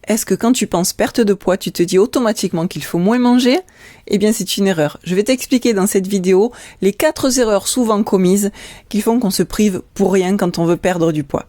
Est-ce que quand tu penses perte de poids, tu te dis automatiquement qu'il faut moins manger? Eh bien, c'est une erreur. Je vais t'expliquer dans cette vidéo les 4 erreurs souvent commises qui font qu'on se prive pour rien quand on veut perdre du poids.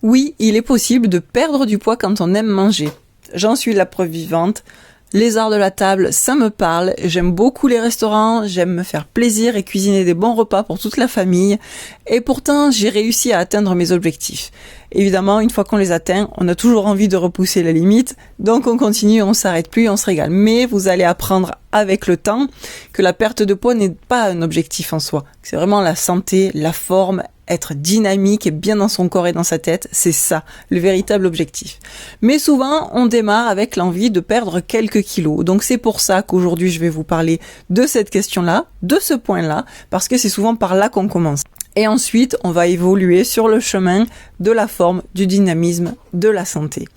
Oui, il est possible de perdre du poids quand on aime manger. J'en suis la preuve vivante. Les arts de la table, ça me parle. J'aime beaucoup les restaurants, j'aime me faire plaisir et cuisiner des bons repas pour toute la famille. Et pourtant, j'ai réussi à atteindre mes objectifs. Évidemment, une fois qu'on les atteint, on a toujours envie de repousser la limite. Donc on continue, on s'arrête plus, on se régale. Mais vous allez apprendre avec le temps que la perte de poids n'est pas un objectif en soi. C'est vraiment la santé, la forme, être dynamique et bien dans son corps et dans sa tête, c'est ça, le véritable objectif. Mais souvent, on démarre avec l'envie de perdre quelques kilos. Donc c'est pour ça qu'aujourd'hui, je vais vous parler de cette question-là, de ce point-là, parce que c'est souvent par là qu'on commence. Et ensuite, on va évoluer sur le chemin de la forme, du dynamisme, de la santé.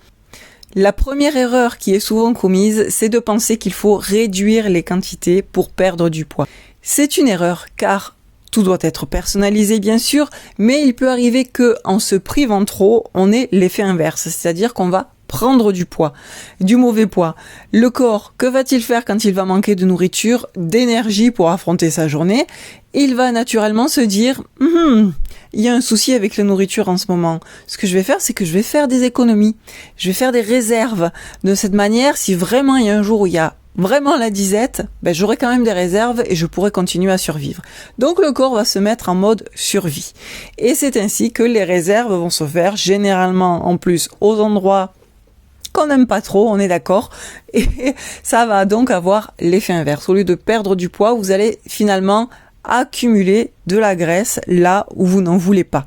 La première erreur qui est souvent commise, c'est de penser qu'il faut réduire les quantités pour perdre du poids. C'est une erreur, car tout doit être personnalisé bien sûr, mais il peut arriver que en se privant trop, on ait l'effet inverse, c'est-à-dire qu'on va prendre du poids, du mauvais poids. Le corps, que va-t-il faire quand il va manquer de nourriture, d'énergie pour affronter sa journée? Il va naturellement se dire il y a un souci avec la nourriture en ce moment. Ce que je vais faire, c'est que je vais faire des économies. Je vais faire des réserves. De cette manière, si vraiment il y a un jour où il y a vraiment la disette, j'aurai quand même des réserves et je pourrai continuer à survivre. Donc le corps va se mettre en mode survie. Et c'est ainsi que les réserves vont se faire généralement en plus aux endroits qu'on n'aime pas trop, on est d'accord. Et ça va donc avoir l'effet inverse. Au lieu de perdre du poids, vous allez finalement accumuler de la graisse là où vous n'en voulez pas.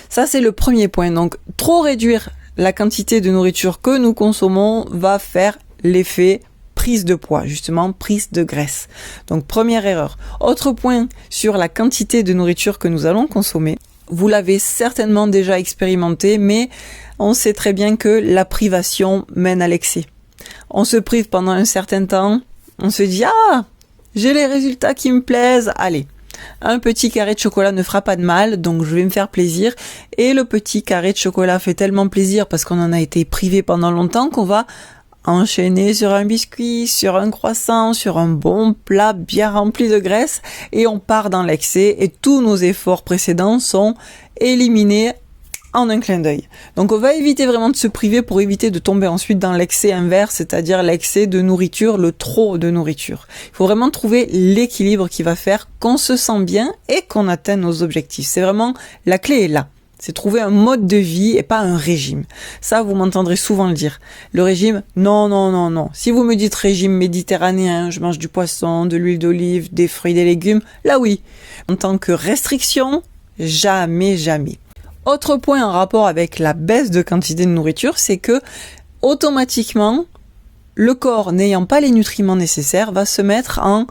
Ça, c'est le premier point. Donc, trop réduire la quantité de nourriture que nous consommons va faire l'effet prise de poids, justement, prise de graisse. Donc, première erreur. Autre point sur la quantité de nourriture que nous allons consommer. Vous l'avez certainement déjà expérimenté, mais on sait très bien que la privation mène à l'excès. On se prive pendant un certain temps, on se dit « Ah, j'ai les résultats qui me plaisent, allez ». Un petit carré de chocolat ne fera pas de mal, donc je vais me faire plaisir. Et le petit carré de chocolat fait tellement plaisir parce qu'on en a été privé pendant longtemps qu'on va enchaîner sur un biscuit, sur un croissant, sur un bon plat bien rempli de graisse et on part dans l'excès et tous nos efforts précédents sont éliminés en un clin d'œil. Donc on va éviter vraiment de se priver pour éviter de tomber ensuite dans l'excès inverse, c'est-à-dire l'excès de nourriture, le trop de nourriture. Il faut vraiment trouver l'équilibre qui va faire qu'on se sent bien et qu'on atteigne nos objectifs. C'est vraiment, la clé est là. C'est trouver un mode de vie et pas un régime. Ça, vous m'entendrez souvent le dire. Le régime, non. Si vous me dites régime méditerranéen, je mange du poisson, de l'huile d'olive, des fruits, des légumes, là oui. En tant que restriction, jamais. Autre point en rapport avec la baisse de quantité de nourriture, c'est que automatiquement, le corps n'ayant pas les nutriments nécessaires va se mettre en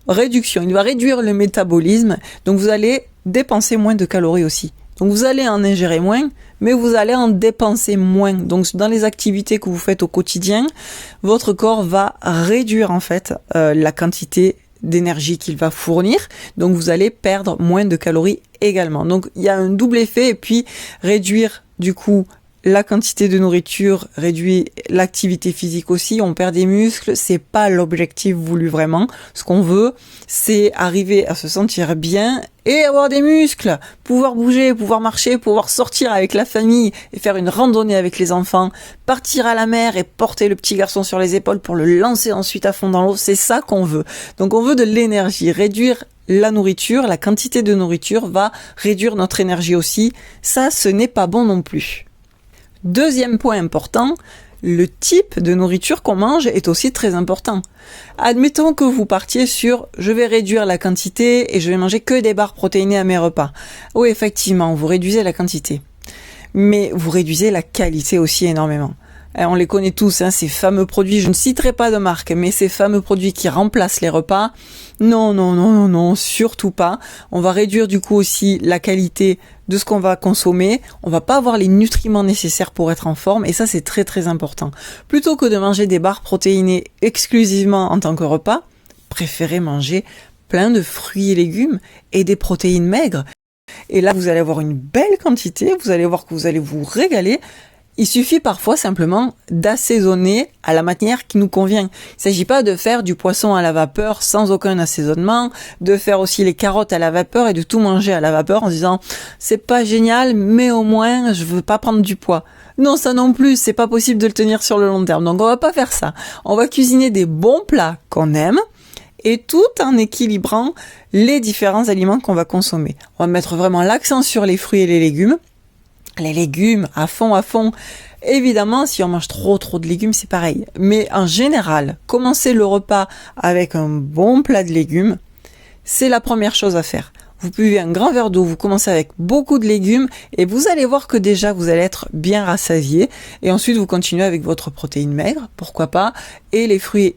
réduction. Il va réduire le métabolisme, donc vous allez dépenser moins de calories aussi. Donc vous allez en ingérer moins, mais vous allez en dépenser moins. Donc dans les activités que vous faites au quotidien, votre corps va réduire en fait la quantité d'énergie qu'il va fournir. Donc vous allez perdre moins de calories également. Donc il y a un double effet et puis réduire du coup la quantité de nourriture réduit l'activité physique aussi, on perd des muscles, c'est pas l'objectif voulu vraiment. Ce qu'on veut, c'est arriver à se sentir bien et avoir des muscles, pouvoir bouger, pouvoir marcher, pouvoir sortir avec la famille et faire une randonnée avec les enfants, partir à la mer et porter le petit garçon sur les épaules pour le lancer ensuite à fond dans l'eau, c'est ça qu'on veut. Donc on veut de l'énergie, réduire la nourriture, la quantité de nourriture va réduire notre énergie aussi, ça ce n'est pas bon non plus. Deuxième point important, le type de nourriture qu'on mange est aussi très important. Admettons que vous partiez sur « je vais réduire la quantité et je vais manger que des barres protéinées à mes repas ». Oui, effectivement, vous réduisez la quantité, mais vous réduisez la qualité aussi énormément. On les connaît tous, ces fameux produits, je ne citerai pas de marque, mais ces fameux produits qui remplacent les repas, non, surtout pas. On va réduire du coup aussi la qualité de ce qu'on va consommer, on va pas avoir les nutriments nécessaires pour être en forme, et ça c'est très très important. Plutôt que de manger des barres protéinées exclusivement en tant que repas, préférez manger plein de fruits et légumes et des protéines maigres. Et là, vous allez avoir une belle quantité, vous allez voir que vous allez vous régaler. Il suffit parfois simplement d'assaisonner à la manière qui nous convient. Il ne s'agit pas de faire du poisson à la vapeur sans aucun assaisonnement, de faire aussi les carottes à la vapeur et de tout manger à la vapeur en se disant c'est pas génial, mais au moins je veux pas prendre du poids. Non, ça non plus, c'est pas possible de le tenir sur le long terme. Donc on va pas faire ça. On va cuisiner des bons plats qu'on aime et tout en équilibrant les différents aliments qu'on va consommer. On va mettre vraiment l'accent sur les fruits et les légumes. Les légumes à fond. Évidemment, si on mange trop de légumes, c'est pareil. Mais en général, commencer le repas avec un bon plat de légumes, c'est la première chose à faire. Vous buvez un grand verre d'eau, vous commencez avec beaucoup de légumes et vous allez voir que déjà vous allez être bien rassasié. Et ensuite, vous continuez avec votre protéine maigre, pourquoi pas, et les fruits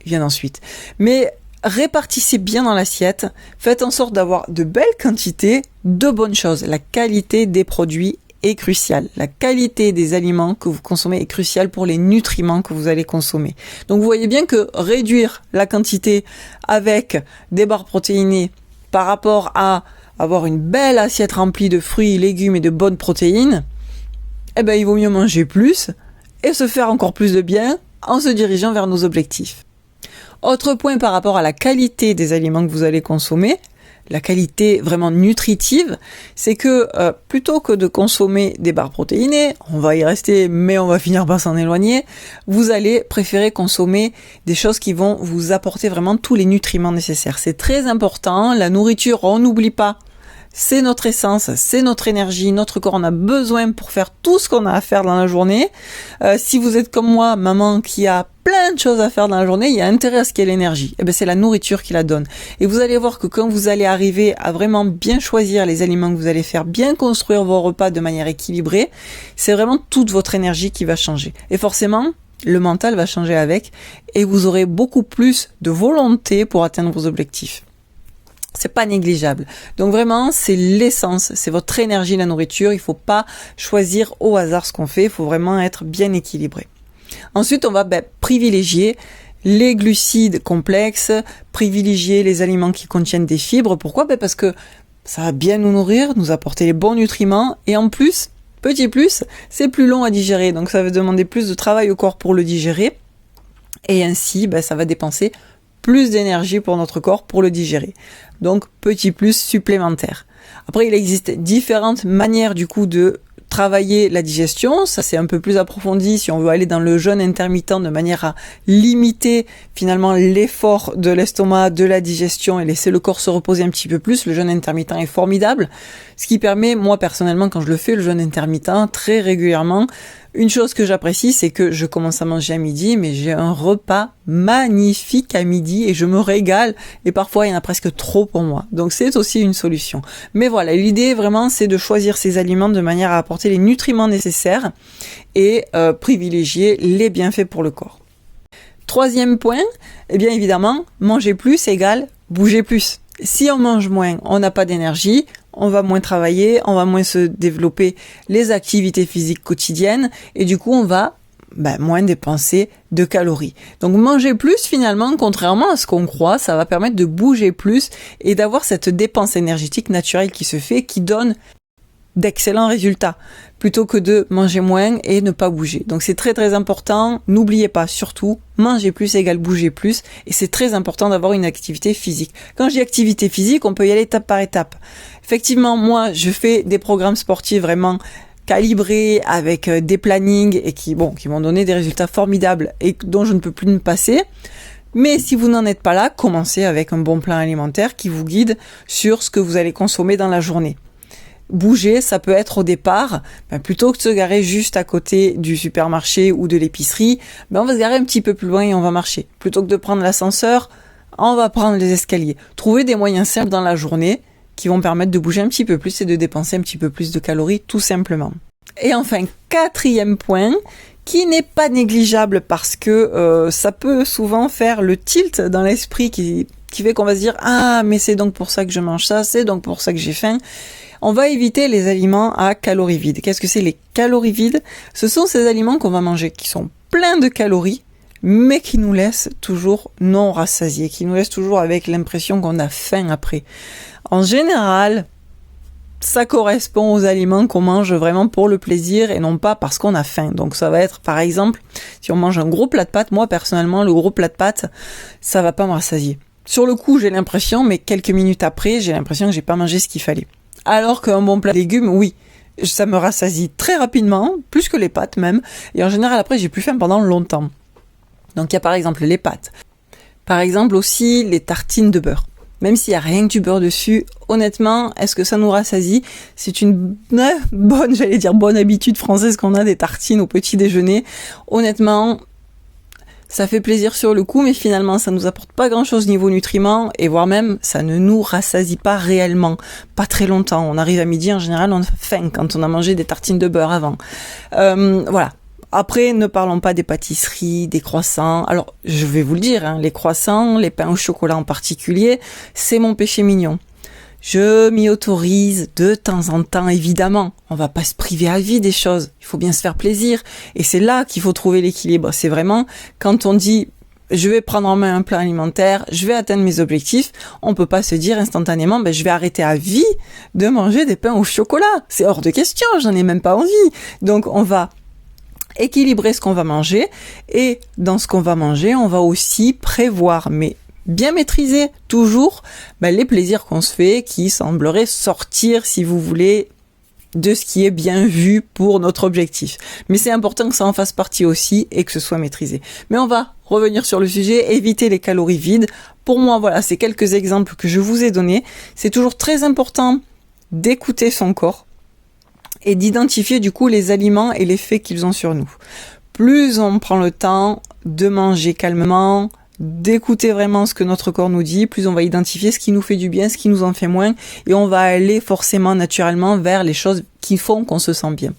viennent ensuite. Mais répartissez bien dans l'assiette, faites en sorte d'avoir de belles quantités de bonnes choses. La qualité des produits est cruciale. La qualité des aliments que vous consommez est cruciale pour les nutriments que vous allez consommer. Donc vous voyez bien que réduire la quantité avec des barres protéinées par rapport à avoir une belle assiette remplie de fruits, légumes et de bonnes protéines, il vaut mieux manger plus et se faire encore plus de bien en se dirigeant vers nos objectifs. Autre point par rapport à la qualité des aliments que vous allez consommer, la qualité vraiment nutritive, c'est que plutôt que de consommer des barres protéinées, on va y rester mais on va finir par s'en éloigner, vous allez préférer consommer des choses qui vont vous apporter vraiment tous les nutriments nécessaires. C'est très important, la nourriture, on n'oublie pas. C'est notre essence, c'est notre énergie, notre corps en a besoin pour faire tout ce qu'on a à faire dans la journée. Si vous êtes comme moi, maman qui a plein de choses à faire dans la journée, il y a intérêt à ce qu'il y ait l'énergie. C'est la nourriture qui la donne. Et vous allez voir que quand vous allez arriver à vraiment bien choisir les aliments que vous allez faire, bien construire vos repas de manière équilibrée, c'est vraiment toute votre énergie qui va changer. Et forcément, le mental va changer avec et vous aurez beaucoup plus de volonté pour atteindre vos objectifs. C'est pas négligeable. Donc vraiment, c'est l'essence, c'est votre énergie, la nourriture. Il faut pas choisir au hasard ce qu'on fait. Il faut vraiment être bien équilibré. Ensuite, on va privilégier les glucides complexes, privilégier les aliments qui contiennent des fibres. Pourquoi ? Parce que ça va bien nous nourrir, nous apporter les bons nutriments. Et en plus, petit plus, c'est plus long à digérer. Donc ça va demander plus de travail au corps pour le digérer. Et ainsi, ça va dépenser plus d'énergie pour notre corps pour le digérer. Donc, petit plus supplémentaire. Après, il existe différentes manières du coup de travailler la digestion. Ça, c'est un peu plus approfondi si on veut aller dans le jeûne intermittent de manière à limiter finalement l'effort de l'estomac, de la digestion et laisser le corps se reposer un petit peu plus. Le jeûne intermittent est formidable. Ce qui permet, moi personnellement, quand je le fais, le jeûne intermittent, très régulièrement, une chose que j'apprécie, c'est que je commence à manger à midi, mais j'ai un repas magnifique à midi et je me régale. Et parfois, il y en a presque trop pour moi. Donc, c'est aussi une solution. Mais voilà, l'idée vraiment, c'est de choisir ces aliments de manière à apporter les nutriments nécessaires et privilégier les bienfaits pour le corps. Troisième point, bien évidemment, manger plus égale bouger plus. Si on mange moins, on n'a pas d'énergie, on va moins travailler, on va moins se développer les activités physiques quotidiennes et du coup on va moins dépenser de calories. Donc manger plus finalement, contrairement à ce qu'on croit, ça va permettre de bouger plus et d'avoir cette dépense énergétique naturelle qui se fait, qui donne d'excellents résultats, plutôt que de manger moins et ne pas bouger. Donc c'est très très important, n'oubliez pas surtout, manger plus égale bouger plus, et c'est très important d'avoir une activité physique. Quand je dis activité physique, on peut y aller étape par étape. Effectivement, moi je fais des programmes sportifs vraiment calibrés, avec des plannings, et qui m'ont donné des résultats formidables, et dont je ne peux plus me passer. Mais si vous n'en êtes pas là, commencez avec un bon plan alimentaire qui vous guide sur ce que vous allez consommer dans la journée. Bouger, ça peut être au départ, plutôt que de se garer juste à côté du supermarché ou de l'épicerie, on va se garer un petit peu plus loin et on va marcher. Plutôt que de prendre l'ascenseur, on va prendre les escaliers. Trouver des moyens simples dans la journée qui vont permettre de bouger un petit peu plus et de dépenser un petit peu plus de calories, tout simplement. Et enfin, quatrième point, qui n'est pas négligeable parce que ça peut souvent faire le tilt dans l'esprit qui fait qu'on va se dire « Ah, mais c'est donc pour ça que je mange ça, c'est donc pour ça que j'ai faim ». On va éviter les aliments à calories vides. Qu'est-ce que c'est les calories vides ? Ce sont ces aliments qu'on va manger qui sont pleins de calories, mais qui nous laissent toujours non rassasiés, qui nous laissent toujours avec l'impression qu'on a faim après. En général, ça correspond aux aliments qu'on mange vraiment pour le plaisir et non pas parce qu'on a faim. Donc ça va être, par exemple, si on mange un gros plat de pâtes, moi personnellement, le gros plat de pâtes, ça va pas me rassasier. Sur le coup, j'ai l'impression, mais quelques minutes après, j'ai l'impression que j'ai pas mangé ce qu'il fallait. Alors qu'un bon plat de légumes, oui, ça me rassasie très rapidement, plus que les pâtes même, et en général après, j'ai plus faim pendant longtemps. Donc il y a par exemple les pâtes. Par exemple aussi les tartines de beurre. Même s'il n'y a rien que du beurre dessus, honnêtement, est-ce que ça nous rassasie ? C'est une bonne habitude française qu'on a des tartines au petit déjeuner. Honnêtement, ça fait plaisir sur le coup, mais finalement, ça nous apporte pas grand-chose niveau nutriments, et voire même, ça ne nous rassasie pas réellement. Pas très longtemps. On arrive à midi, en général, on a faim quand on a mangé des tartines de beurre avant. Voilà. Après, ne parlons pas des pâtisseries, des croissants. Alors, je vais vous le dire, les croissants, les pains au chocolat en particulier, c'est mon péché mignon. Je m'y autorise de temps en temps, évidemment. On va pas se priver à vie des choses. Il faut bien se faire plaisir. Et c'est là qu'il faut trouver l'équilibre. C'est vraiment quand on dit je vais prendre en main un plan alimentaire, je vais atteindre mes objectifs, on peut pas se dire instantanément je vais arrêter à vie de manger des pains au chocolat. C'est hors de question, j'en ai même pas envie. Donc on va équilibrer ce qu'on va manger, et dans ce qu'on va manger, on va aussi prévoir, mais bien maîtriser toujours les plaisirs qu'on se fait, qui sembleraient sortir, si vous voulez, de ce qui est bien vu pour notre objectif. Mais c'est important que ça en fasse partie aussi et que ce soit maîtrisé. Mais on va revenir sur le sujet, éviter les calories vides. Pour moi, voilà, c'est quelques exemples que je vous ai donnés. C'est toujours très important d'écouter son corps et d'identifier du coup les aliments et l'effet qu'ils ont sur nous. Plus on prend le temps de manger calmement, d'écouter vraiment ce que notre corps nous dit, plus on va identifier ce qui nous fait du bien, ce qui nous en fait moins, et on va aller forcément naturellement vers les choses qui font qu'on se sent bien.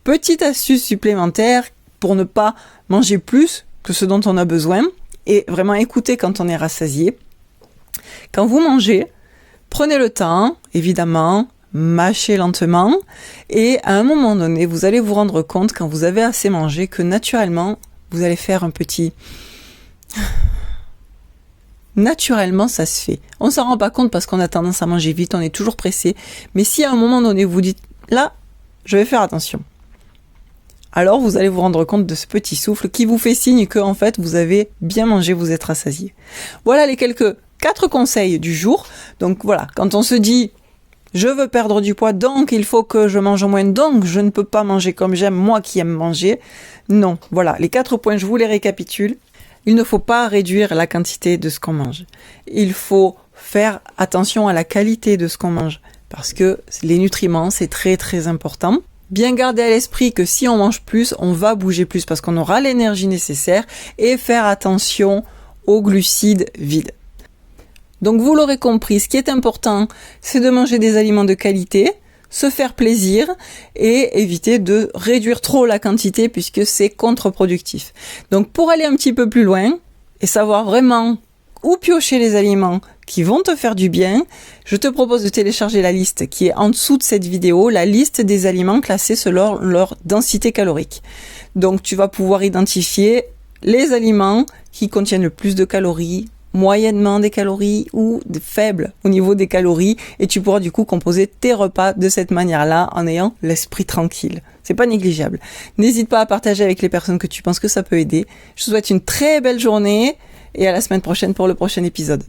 Petite astuce supplémentaire pour ne pas manger plus que ce dont on a besoin, et vraiment écouter quand on est rassasié. Quand vous mangez, prenez le temps, évidemment, mâchez lentement, et à un moment donné, vous allez vous rendre compte, quand vous avez assez mangé, que naturellement, vous allez faire un petit... Naturellement, ça se fait. On s'en rend pas compte parce qu'on a tendance à manger vite, on est toujours pressé, mais si à un moment donné, vous dites, là, je vais faire attention, alors vous allez vous rendre compte de ce petit souffle qui vous fait signe que, en fait, vous avez bien mangé, vous êtes rassasié. Voilà les quelques 4 conseils du jour. Donc voilà, quand on se dit je veux perdre du poids, donc il faut que je mange moins, donc je ne peux pas manger comme j'aime, moi qui aime manger. Non, voilà, les 4 points, je vous les récapitule. Il ne faut pas réduire la quantité de ce qu'on mange. Il faut faire attention à la qualité de ce qu'on mange, parce que les nutriments, c'est très très important. Bien garder à l'esprit que si on mange plus, on va bouger plus, parce qu'on aura l'énergie nécessaire, et faire attention aux glucides vides. Donc vous l'aurez compris, ce qui est important, c'est de manger des aliments de qualité, se faire plaisir et éviter de réduire trop la quantité puisque c'est contre-productif. Donc pour aller un petit peu plus loin et savoir vraiment où piocher les aliments qui vont te faire du bien, je te propose de télécharger la liste qui est en dessous de cette vidéo, la liste des aliments classés selon leur densité calorique. Donc tu vas pouvoir identifier les aliments qui contiennent le plus de calories, moyennement des calories ou faibles au niveau des calories, et tu pourras du coup composer tes repas de cette manière-là en ayant l'esprit tranquille. C'est pas négligeable. N'hésite pas à partager avec les personnes que tu penses que ça peut aider. Je te souhaite une très belle journée et à la semaine prochaine pour le prochain épisode.